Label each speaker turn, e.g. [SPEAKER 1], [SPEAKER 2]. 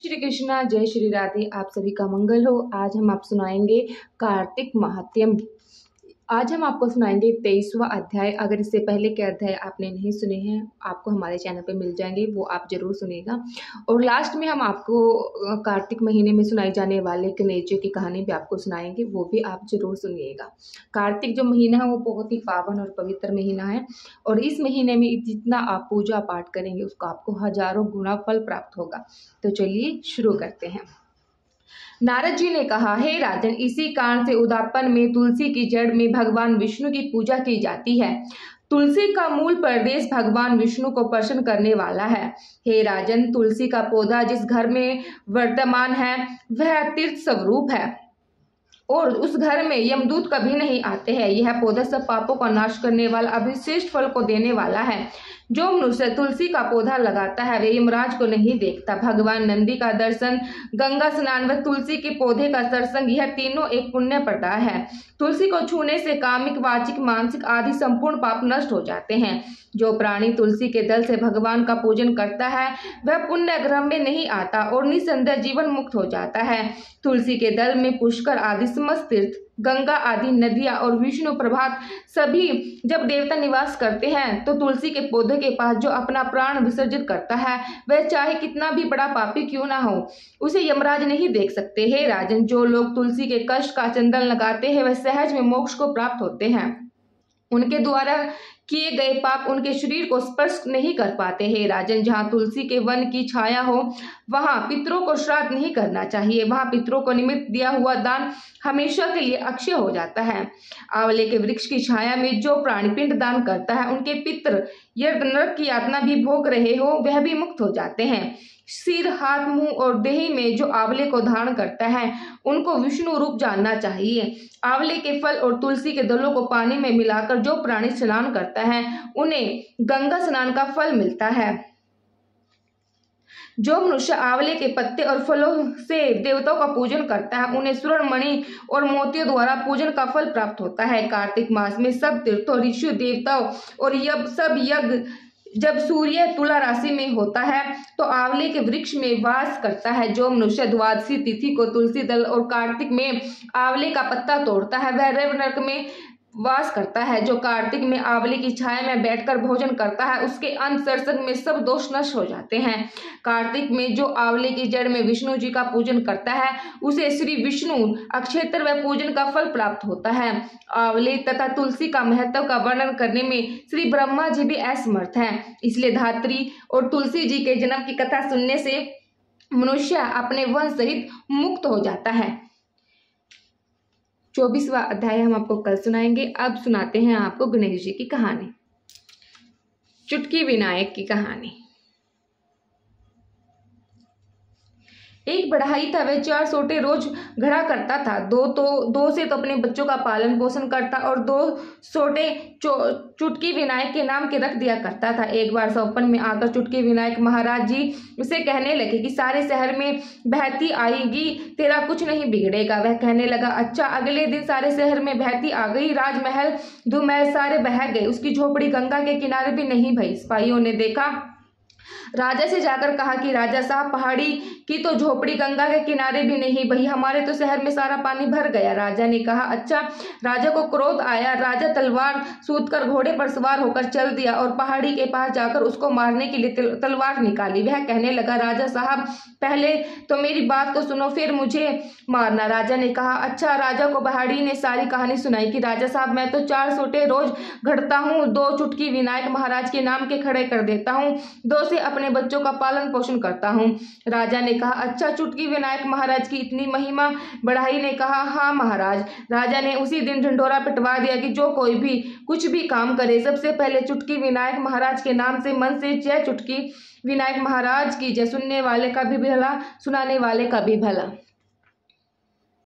[SPEAKER 1] श्री कृष्णा, जय श्री राधे। आप सभी का मंगल हो। आज हम आप सुनाएंगे कार्तिक महात्म्य। आज हम आपको सुनाएंगे 23वां अध्याय। अगर इससे पहले के अध्याय आपने नहीं सुने हैं, आपको हमारे चैनल पे मिल जाएंगे, वो आप जरूर सुनिएगा। और लास्ट में हम आपको कार्तिक महीने में सुनाई जाने वाले गणेश की कहानी भी आपको सुनाएंगे, वो भी आप जरूर सुनिएगा। कार्तिक जो महीना है वो बहुत ही पावन और पवित्र महीना है, और इस महीने में जितना आप पूजा पाठ करेंगे उसका आपको हजारों गुना फल प्राप्त होगा। तो चलिए शुरू करते हैं। नारद जी ने कहा, हे राजन, इसी कारण से उद्यापन में तुलसी की जड़ में भगवान विष्णु की पूजा की जाती है। तुलसी का मूल प्रदेश भगवान विष्णु को प्रसन्न करने वाला है। हे राजन, तुलसी का पौधा जिस घर में वर्तमान है वह तीर्थ स्वरूप है, और उस घर में यमदूत कभी नहीं आते हैं। यह पौधा सब पापों का नाश करने वाला अभिश्रेष्ठ फल को देने वाला है। जो मनुष्य तुलसी का पौधा लगाता है वह यमराज को नहीं देखता। भगवान नंदी का दर्शन, गंगा स्नान व तुलसी के पौधे का सत्संग, यह तीनों एक पुण्य प्रदाय है। तुलसी को छूने से कामिक, वाचिक, मानसिक आदि संपूर्ण पाप नष्ट हो जाते हैं। जो प्राणी तुलसी के दल से भगवान का पूजन करता है वह पुण्य ग्रह में नहीं आता और निसंदेह जीवन मुक्त हो जाता है। तुलसी के दल में पुष्कर आदि समस्त तीर्थ, गंगा आदि नदियां और विष्णु प्रभात सभी जब देवता निवास करते हैं, तो तुलसी के पौधे के पास जो अपना प्राण विसर्जित करता है वह चाहे कितना भी बड़ा पापी क्यों ना हो, उसे यमराज नहीं देख सकते। हे राजन, जो लोग तुलसी के कष्ट का चंदन लगाते हैं वह सहज में मोक्ष को प्राप्त होते हैं। उनके द्वारा किए गए पाप उनके शरीर को स्पर्श नहीं कर पाते। हे राजन, जहाँ तुलसी के वन की छाया हो वहां पितरों को श्राद्ध नहीं करना चाहिए। वहां पितरों को निमित्त दिया हुआ दान हमेशा के लिए अक्षय हो जाता है। आंवले के वृक्ष की छाया में जो प्राणी पिंड दान करता है उनके पितर यदि नरक की यातना भी भोग रहे हो वह भी मुक्त हो जाते हैं। सिर, हाथ, मुंह और देही में जो आंवले को धारण करता है उनको विष्णु रूप जानना चाहिए। आंवले के फल और तुलसी के दलों को पानी में मिलाकर जो प्राणी स्नान करता है उन्हें गंगा स्नान का फल मिलता है। जो मनुष्य आंवले के पत्ते और फलों से देवताओं का पूजन करता है उन्हें स्वर्ण मणि और मोतियों द्वारा पूजन का फल प्राप्त होता है। कार्तिक मास में सब तीर्थों, ऋषि, देवताओं और सब यज्ञ जब सूर्य तुला राशि में होता है तो आंवले के वृक्ष में वास करता है। जो मनुष्य द्वादशी तिथि को तुलसी दल और कार्तिक में आंवले का पत्ता तोड़ता है वह रव नरक में वास करता है। जो कार्तिक में आंवले की छाया में बैठकर भोजन करता है उसके अंत सत्संग में सब दोष नष्ट हो जाते हैं। कार्तिक में जो आंवले की जड़ में विष्णु जी का पूजन करता है उसे श्री विष्णु अक्षेत्र व पूजन का फल प्राप्त होता है। आंवले तथा तुलसी का महत्व का वर्णन करने में श्री ब्रह्मा जी भी असमर्थ हैं। इसलिए धात्री और तुलसी जी के जन्म की कथा सुनने से मनुष्य अपने वंश सहित मुक्त हो जाता है। 24वां अध्याय हम आपको कल सुनाएंगे। अब सुनाते हैं आपको गणेश जी की कहानी, चुटकी विनायक की कहानी। एक बढ़ाई था, वह 4 सोटे रोज घड़ा करता था। दो से तो अपने बच्चों का पालन पोषण करता और 2 सोटे चुटकी विनायक के नाम के रख दिया करता था। एक बार सौपन में आकर चुटकी विनायक महाराज जी उसे कहने लगे कि सारे शहर में बहती आएगी, तेरा कुछ नहीं बिगड़ेगा। वह कहने लगा, अच्छा। अगले दिन सारे शहर में बहती आ गई। राजमहल, दुमहल सारे बह गए। उसकी झोपड़ी गंगा के किनारे भी नहीं भई। सिपाहियों ने देखा, राजा से जाकर कहा कि राजा साहब, पहाड़ी की तो झोपड़ी गंगा के किनारे भी नहीं बही, हमारे तो शहर में सारा पानी भर गया। राजा ने कहा, अच्छा। राजा को क्रोध आया। राजा तलवार सूतकर घोड़े पर सवार होकर चल दिया और पहाड़ी के पास जाकर उसको मारने के लिए तलवार निकाली। वह कहने लगा, राजा साहब, पहले तो मेरी बात को सुनो, फिर मुझे मारना। राजा ने कहा, अच्छा। राजा को पहाड़ी ने सारी कहानी सुनाई कि राजा साहब, मैं तो 4 सोटे रोज घड़ता हूँ, 2 चुटकी विनायक महाराज के नाम के खड़े कर देता हूँ, 2 से अपने बच्चों का पालन पोषण करता हूँ। राजा ने कहा, अच्छा। चुटकी विनायक महाराज की इतनी महिमा? बढ़ाई ने कहा, हाँ महाराज। राजा ने उसी दिन ढिंढोरा पिटवा दिया कि जो कोई भी कुछ भी काम करे सबसे पहले चुटकी विनायक महाराज के नाम से मन से जय चुटकी विनायक महाराज की जय, सुनने वाले का भी भला, सुनाने वाले का भी भला।